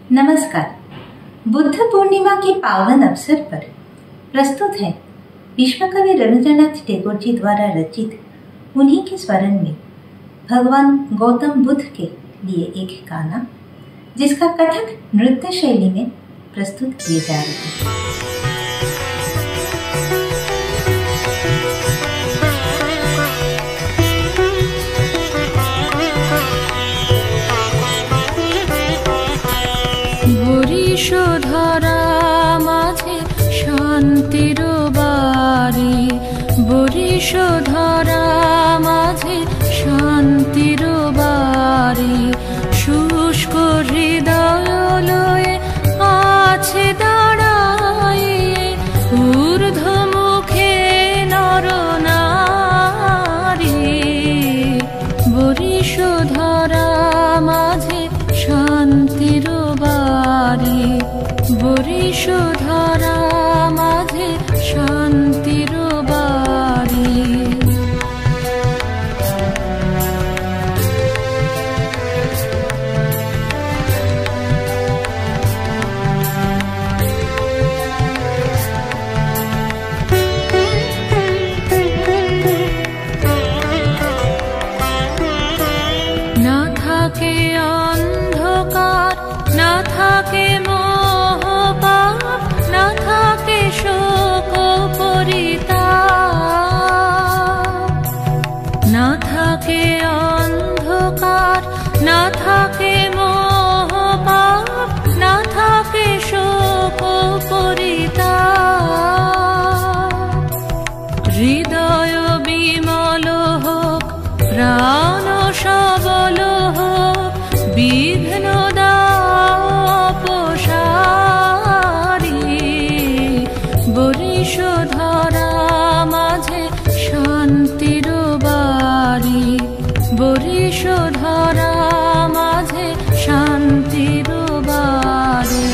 नमस्कार। बुद्ध पूर्णिमा के पावन अवसर पर प्रस्तुत है विश्वकवि रवींद्रनाथ टैगोर जी द्वारा रचित उन्हीं के स्वरण में भगवान गौतम बुद्ध के लिए एक गाना, जिसका कथक नृत्य शैली में प्रस्तुत किए जा रहे हैं। বরিশধরা মাঝে শান্তির বাড়ি, বরিশধরা মাঝে শান্তির বাড়ি, শুষ্ক হৃদয় লয়ে আছে দাঁড়ায়, ঊর্ধ্বমুখে নরনারী। বরিশধরা মাঝে শান্তির বাড়ি, বরিশধরা মাঝে শান্তির বাড়ি। না থাকে অন্ধকার, না থাকে মোহপাপ, না থাকে শোক পরিতাপ। না থাকে অন্ধকার, না থাকে মোহপাপ, না থাকে শোক পরিতাপ। হৃদয় বিমল হোক, প্রাণ সবল হোক, বিঘ্ন দাপসারি। বরিশধরা মাঝে শান্তির বাড়ি, বরিশধরা মাঝে শান্তির বাড়ি।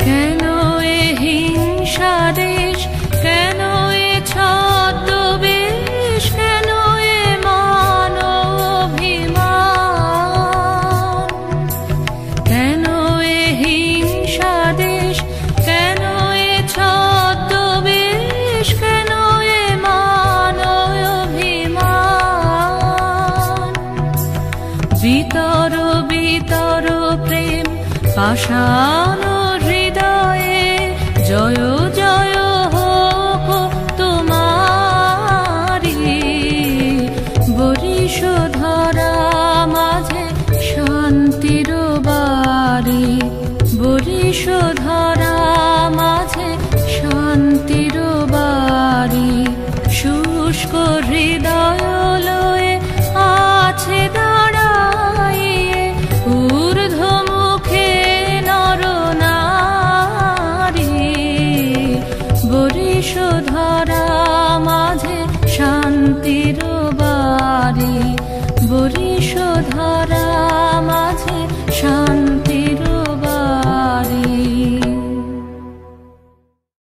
কেন এ হিংসা দেশ, কেন এ ছদ্মবেশ, কেন এ মান অভিমান। কেন এ হিংসা দেশ, কেন এ ছদ্মবেশ, কেন এ মান অভিমান। বিতর বিতর প্রেম পাষাণ হৃদয়ে, জয় জয় হোক তোমারি। বরিশধরা মাঝে শান্তির বাড়ি, বরিশধরা